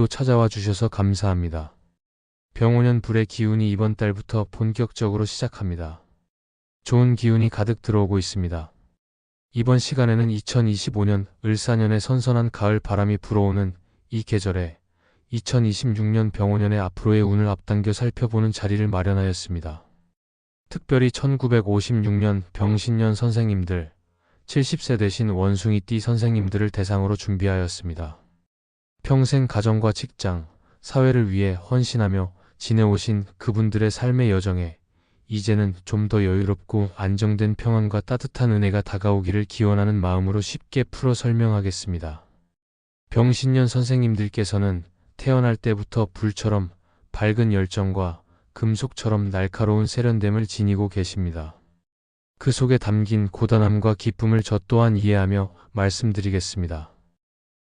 찾아와 주셔서 감사합니다. 병오년 불의 기운이 이번 달부터 본격적으로 시작합니다. 좋은 기운이 가득 들어오고 있습니다. 이번 시간에는 2025년 을사년의 선선한 가을 바람이 불어오는 이 계절에 2026년 병오년의 앞으로의 운을 앞당겨 살펴보는 자리를 마련하였습니다. 특별히 1956년 병신년 선생님들, 70세 되신 원숭이띠 선생님들을 대상으로 준비하였습니다. 평생 가정과 직장, 사회를 위해 헌신하며 지내오신 그분들의 삶의 여정에 이제는 좀 더 여유롭고 안정된 평안과 따뜻한 은혜가 다가오기를 기원하는 마음으로 쉽게 풀어 설명하겠습니다. 병신년 선생님들께서는 태어날 때부터 불처럼 밝은 열정과 금속처럼 날카로운 세련됨을 지니고 계십니다. 그 속에 담긴 고단함과 기쁨을 저 또한 이해하며 말씀드리겠습니다.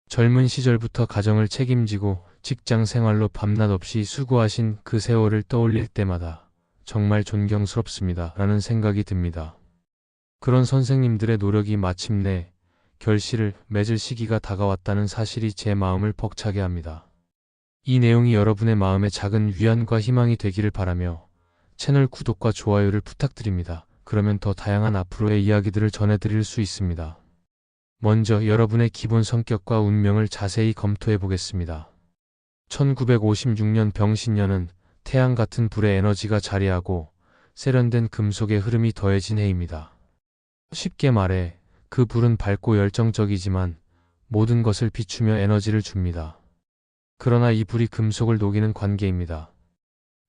젊은 시절부터 가정을 책임지고 직장 생활로 밤낮 없이 수고하신 그 세월을 떠올릴 때마다 정말 존경스럽습니다 라는 생각이 듭니다. 그런 선생님들의 노력이 마침내 결실을 맺을 시기가 다가왔다는 사실이 제 마음을 벅차게 합니다. 이 내용이 여러분의 마음에 작은 위안과 희망이 되기를 바라며 채널 구독과 좋아요를 부탁드립니다. 그러면 더 다양한 앞으로의 이야기들을 전해드릴 수 있습니다. 먼저 여러분의 기본 성격과 운명을 자세히 검토해 보겠습니다. 1956년 병신년은 태양 같은 불의 에너지가 자리하고 세련된 금속의 흐름이 더해진 해입니다. 쉽게 말해 그 불은 밝고 열정적이지만 모든 것을 비추며 에너지를 줍니다. 그러나 이 불이 금속을 녹이는 관계입니다.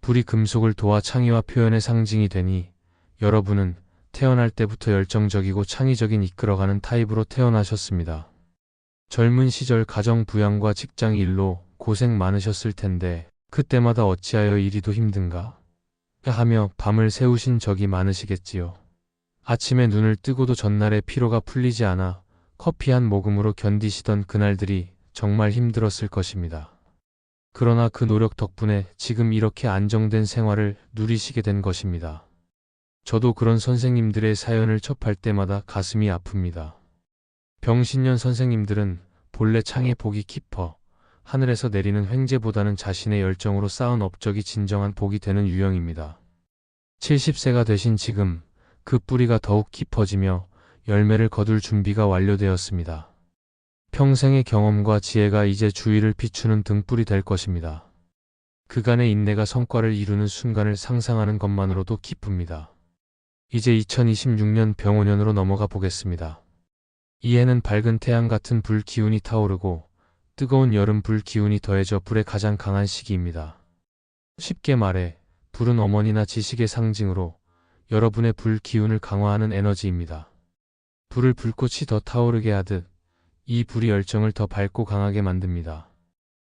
불이 금속을 도와 창의와 표현의 상징이 되니 여러분은 태어날 때부터 열정적이고 창의적인 이끌어가는 타입으로 태어나셨습니다. 젊은 시절 가정 부양과 직장 일로 고생 많으셨을 텐데 그때마다 어찌하여 이리도 힘든가? 하며 밤을 새우신 적이 많으시겠지요. 아침에 눈을 뜨고도 전날의 피로가 풀리지 않아 커피 한 모금으로 견디시던 그날들이 정말 힘들었을 것입니다. 그러나 그 노력 덕분에 지금 이렇게 안정된 생활을 누리시게 된 것입니다. 저도 그런 선생님들의 사연을 접할 때마다 가슴이 아픕니다. 병신년 선생님들은 본래 창의 복이 깊어 하늘에서 내리는 횡재보다는 자신의 열정으로 쌓은 업적이 진정한 복이 되는 유형입니다. 70세가 되신 지금 그 뿌리가 더욱 깊어지며 열매를 거둘 준비가 완료되었습니다. 평생의 경험과 지혜가 이제 주위를 비추는 등불이 될 것입니다. 그간의 인내가 성과를 이루는 순간을 상상하는 것만으로도 기쁩니다. 이제 2026년 병오년으로 넘어가 보겠습니다. 이 해는 밝은 태양 같은 불 기운이 타오르고 뜨거운 여름 불 기운이 더해져 불의 가장 강한 시기입니다. 쉽게 말해 불은 어머니나 지식의 상징으로 여러분의 불 기운을 강화하는 에너지입니다. 불을 불꽃이 더 타오르게 하듯 이 불이 열정을 더 밝고 강하게 만듭니다.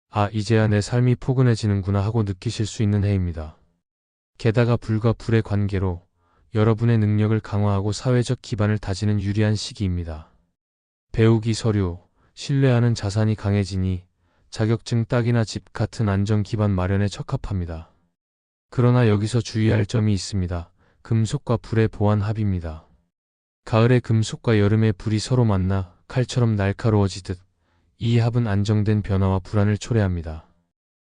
아, 이제야 내 삶이 포근해지는구나 하고 느끼실 수 있는 해입니다. 게다가 불과 불의 관계로 여러분의 능력을 강화하고 사회적 기반을 다지는 유리한 시기입니다. 배우기, 서류, 신뢰하는 자산이 강해지니 자격증 따기나 집 같은 안정 기반 마련에 적합합니다. 그러나 여기서 주의할 점이 있습니다. 금속과 불의 보완 합입니다. 가을의 금속과 여름의 불이 서로 만나 칼처럼 날카로워지듯 이 합은 안정된 변화와 불안을 초래합니다.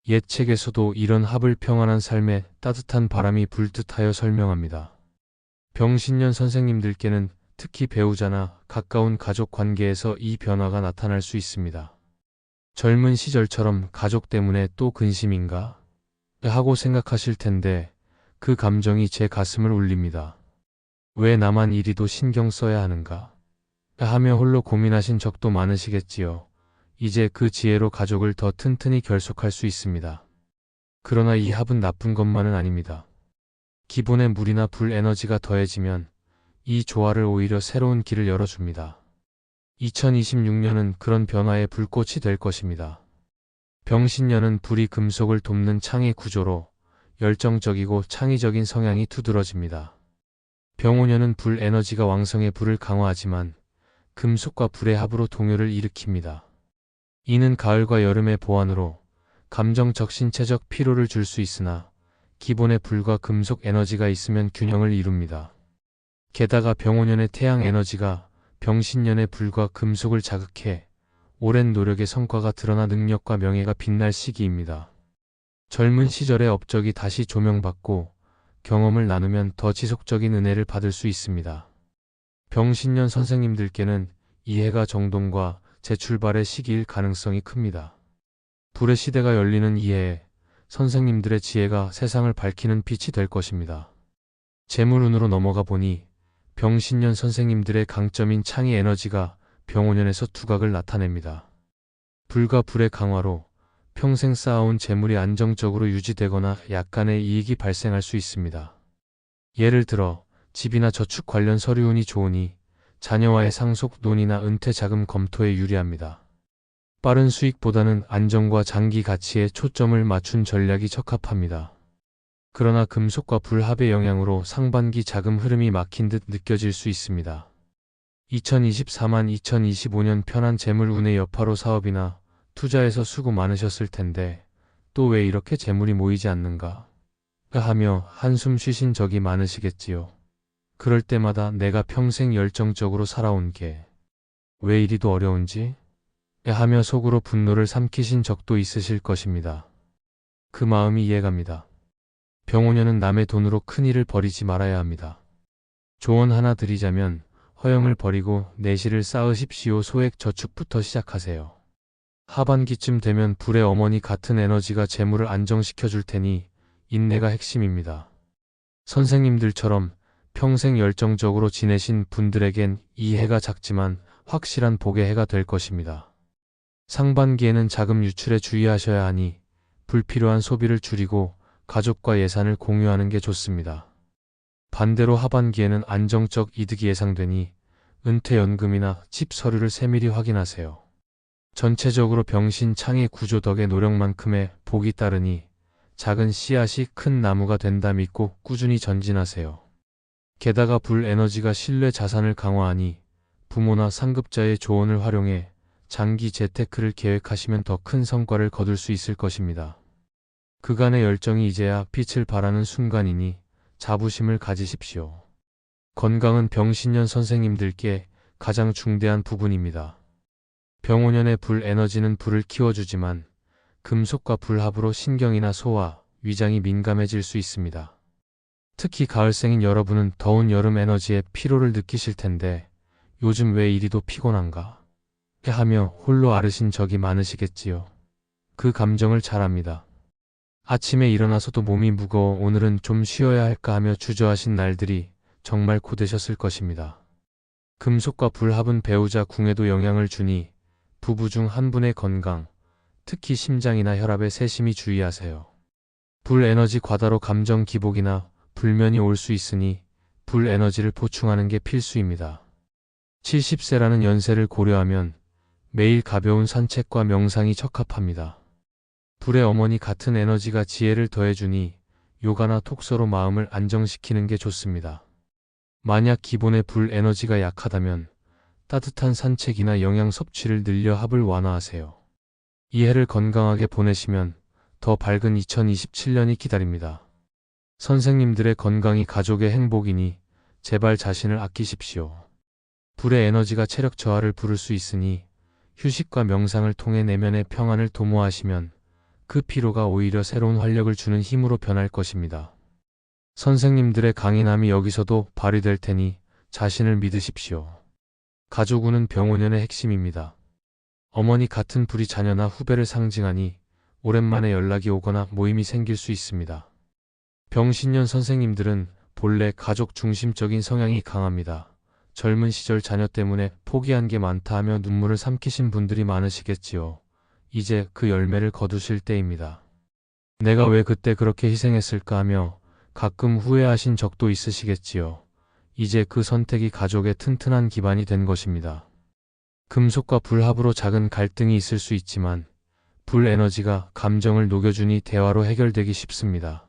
옛 책에서도 이런 합을 평안한 삶에 따뜻한 바람이 불듯하여 설명합니다. 병신년 선생님들께는 특히 배우자나 가까운 가족 관계에서 이 변화가 나타날 수 있습니다. 젊은 시절처럼 가족 때문에 또 근심인가? 하고 생각하실 텐데 그 감정이 제 가슴을 울립니다. 왜 나만 이리도 신경 써야 하는가? 하며 홀로 고민하신 적도 많으시겠지요. 이제 그 지혜로 가족을 더 튼튼히 결속할 수 있습니다. 그러나 이 합은 나쁜 것만은 아닙니다. 기본의 물이나 불 에너지가 더해지면 이 조화를 오히려 새로운 길을 열어줍니다. 2026년은 그런 변화의 불꽃이 될 것입니다. 병신년은 불이 금속을 돕는 창의 구조로 열정적이고 창의적인 성향이 두드러집니다. 병오년은 불 에너지가 왕성해 불을 강화하지만 금속과 불의 합으로 동요를 일으킵니다. 이는 가을과 여름의 보완으로 감정적 신체적 피로를 줄 수 있으나 기본의 불과 금속 에너지가 있으면 균형을 이룹니다. 게다가 병오년의 태양 에너지가 병신년의 불과 금속을 자극해 오랜 노력의 성과가 드러나 능력과 명예가 빛날 시기입니다. 젊은 시절의 업적이 다시 조명받고 경험을 나누면 더 지속적인 은혜를 받을 수 있습니다. 병신년 선생님들께는 이 해가 정동과 재출발의 시기일 가능성이 큽니다. 불의 시대가 열리는 이 해에 선생님들의 지혜가 세상을 밝히는 빛이 될 것입니다. 재물운으로 넘어가 보니 병신년 선생님들의 강점인 창의 에너지가 병오년에서 두각을 나타냅니다. 불과 불의 강화로 평생 쌓아온 재물이 안정적으로 유지되거나 약간의 이익이 발생할 수 있습니다. 예를 들어 집이나 저축 관련 서류운이 좋으니 자녀와의 상속 논의나 은퇴 자금 검토에 유리합니다. 빠른 수익보다는 안정과 장기 가치에 초점을 맞춘 전략이 적합합니다. 그러나 금속과 불합의 영향으로 상반기 자금 흐름이 막힌 듯 느껴질 수 있습니다. 2025년 편한 재물 운의 여파로 사업이나 투자에서 수고 많으셨을 텐데 또 왜 이렇게 재물이 모이지 않는가 하며 한숨 쉬신 적이 많으시겠지요. 그럴 때마다 내가 평생 열정적으로 살아온 게 왜 이리도 어려운지 하며 속으로 분노를 삼키신 적도 있으실 것입니다. 그 마음이 이해갑니다. 병오년은 남의 돈으로 큰일을 벌이지 말아야 합니다. 조언 하나 드리자면 허영을 버리고 내실을 쌓으십시오. 소액 저축부터 시작하세요. 하반기쯤 되면 불의 어머니 같은 에너지가 재물을 안정시켜 줄 테니 인내가 핵심입니다. 선생님들처럼 평생 열정적으로 지내신 분들에겐 이 해가 작지만 확실한 복의 해가 될 것입니다. 상반기에는 자금 유출에 주의하셔야 하니 불필요한 소비를 줄이고 가족과 예산을 공유하는 게 좋습니다. 반대로 하반기에는 안정적 이득이 예상되니 은퇴연금이나 집 서류를 세밀히 확인하세요. 전체적으로 병신 창의 구조 덕에 노력만큼의 복이 따르니 작은 씨앗이 큰 나무가 된다 믿고 꾸준히 전진하세요. 게다가 불 에너지가 신뢰 자산을 강화하니 부모나 상급자의 조언을 활용해 장기 재테크를 계획하시면 더 큰 성과를 거둘 수 있을 것입니다. 그간의 열정이 이제야 빛을 발하는 순간이니 자부심을 가지십시오. 건강은 병신년 선생님들께 가장 중대한 부분입니다. 병오년의 불 에너지는 불을 키워주지만 금속과 불합으로 신경이나 소화, 위장이 민감해질 수 있습니다. 특히 가을생인 여러분은 더운 여름 에너지에 피로를 느끼실 텐데 요즘 왜 이리도 피곤한가 하며 홀로 앓으신 적이 많으시겠지요. 그 감정을 잘 압니다. 아침에 일어나서도 몸이 무거워 오늘은 좀 쉬어야 할까 하며 주저하신 날들이 정말 고되셨을 것입니다. 금속과 불합은 배우자 궁에도 영향을 주니 부부 중 한 분의 건강, 특히 심장이나 혈압에 세심히 주의하세요. 불 에너지 과다로 감정 기복이나 불면이 올 수 있으니 불 에너지를 보충하는 게 필수입니다. 70세라는 연세를 고려하면 매일 가벼운 산책과 명상이 적합합니다. 불의 어머니 같은 에너지가 지혜를 더해주니 요가나 톡서로 마음을 안정시키는 게 좋습니다. 만약 기본의 불 에너지가 약하다면 따뜻한 산책이나 영양 섭취를 늘려 합을 완화하세요. 이 해를 건강하게 보내시면 더 밝은 2027년이 기다립니다. 선생님들의 건강이 가족의 행복이니 제발 자신을 아끼십시오. 불의 에너지가 체력 저하를 부를 수 있으니 휴식과 명상을 통해 내면의 평안을 도모하시면 그 피로가 오히려 새로운 활력을 주는 힘으로 변할 것입니다. 선생님들의 강인함이 여기서도 발휘될 테니 자신을 믿으십시오. 가족운은 병오년의 핵심입니다. 어머니 같은 불이 자녀나 후배를 상징하니 오랜만에 연락이 오거나 모임이 생길 수 있습니다. 병신년 선생님들은 본래 가족 중심적인 성향이 강합니다. 젊은 시절 자녀 때문에 포기한 게 많다 하며 눈물을 삼키신 분들이 많으시겠지요. 이제 그 열매를 거두실 때입니다. 내가 왜 그때 그렇게 희생했을까 하며 가끔 후회하신 적도 있으시겠지요. 이제 그 선택이 가족의 튼튼한 기반이 된 것입니다. 금속과 불합으로 작은 갈등이 있을 수 있지만 불 에너지가 감정을 녹여주니 대화로 해결되기 쉽습니다.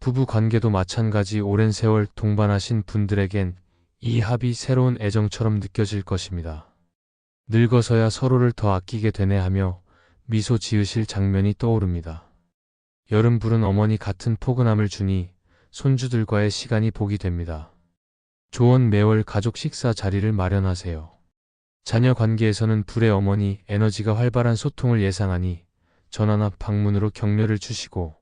부부 관계도 마찬가지. 오랜 세월 동반하신 분들에겐 이 합이 새로운 애정처럼 느껴질 것입니다. 늙어서야 서로를 더 아끼게 되네 하며 미소 지으실 장면이 떠오릅니다. 여름불은 어머니 같은 포근함을 주니 손주들과의 시간이 복이 됩니다. 조언 매월 가족 식사 자리를 마련하세요. 자녀 관계에서는 불의 어머니 에너지가 활발한 소통을 예상하니 전화나 방문으로 격려를 주시고,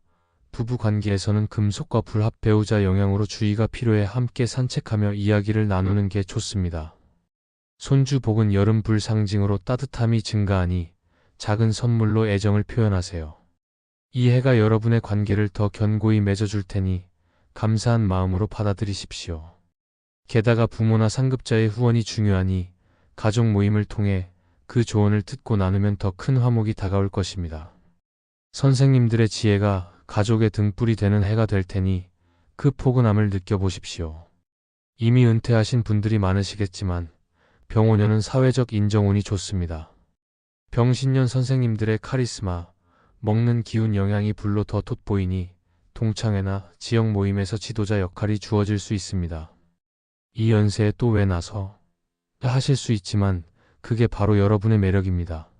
부부 관계에서는 금속과 불합 배우자 영향으로 주의가 필요해 함께 산책하며 이야기를 나누는 게 좋습니다. 손주 복은 여름 불 상징으로 따뜻함이 증가하니 작은 선물로 애정을 표현하세요. 이 해가 여러분의 관계를 더 견고히 맺어줄 테니 감사한 마음으로 받아들이십시오. 게다가 부모나 상급자의 후원이 중요하니 가족 모임을 통해 그 조언을 듣고 나누면 더 큰 화목이 다가올 것입니다. 선생님들의 지혜가 가족의 등불이 되는 해가 될 테니 그 포근함을 느껴보십시오. 이미 은퇴하신 분들이 많으시겠지만 병오년은 사회적 인정운이 좋습니다. 병신년 선생님들의 카리스마, 먹는 기운 영향이 불로 더 돋보이니 동창회나 지역 모임에서 지도자 역할이 주어질 수 있습니다. 이 연세에 또 왜 나서? 하실 수 있지만 그게 바로 여러분의 매력입니다.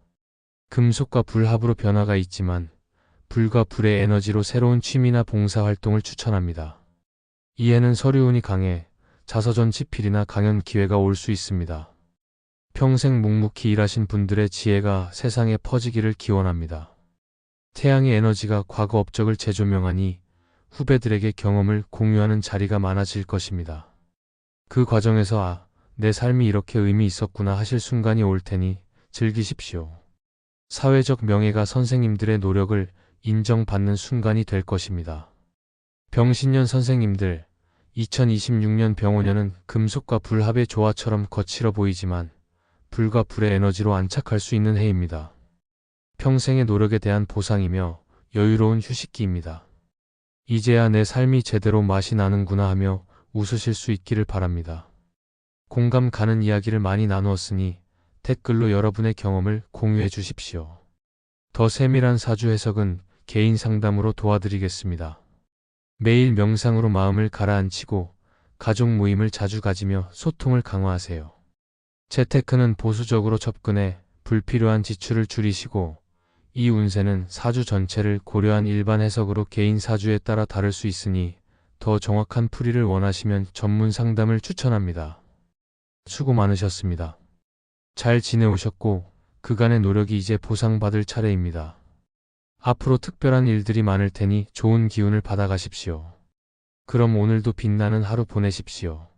금속과 불합으로 변화가 있지만 불과 불의 에너지로 새로운 취미나 봉사활동을 추천합니다. 이 해는 서류운이 강해 자서전 집필이나 강연 기회가 올 수 있습니다. 평생 묵묵히 일하신 분들의 지혜가 세상에 퍼지기를 기원합니다. 태양의 에너지가 과거 업적을 재조명하니 후배들에게 경험을 공유하는 자리가 많아질 것입니다. 그 과정에서 내 삶이 이렇게 의미 있었구나 하실 순간이 올 테니 즐기십시오. 사회적 명예가 선생님들의 노력을 인정받는 순간이 될 것입니다. 병신년 선생님들, 2026년 병오년은 금속과 불합의 조화처럼 거칠어 보이지만 불과 불의 에너지로 안착할 수 있는 해입니다. 평생의 노력에 대한 보상이며 여유로운 휴식기입니다. 이제야 내 삶이 제대로 맛이 나는구나 하며 웃으실 수 있기를 바랍니다. 공감 가는 이야기를 많이 나누었으니 댓글로 여러분의 경험을 공유해 주십시오. 더 세밀한 사주 해석은 개인 상담으로 도와드리겠습니다. 매일 명상으로 마음을 가라앉히고 가족 모임을 자주 가지며 소통을 강화하세요. 재테크는 보수적으로 접근해 불필요한 지출을 줄이시고, 이 운세는 사주 전체를 고려한 일반 해석으로 개인 사주에 따라 다를 수 있으니 더 정확한 풀이를 원하시면 전문 상담을 추천합니다. 수고 많으셨습니다. 잘 지내오셨고 그간의 노력이 이제 보상받을 차례입니다. 앞으로 특별한 일들이 많을 테니 좋은 기운을 받아가십시오. 그럼 오늘도 빛나는 하루 보내십시오.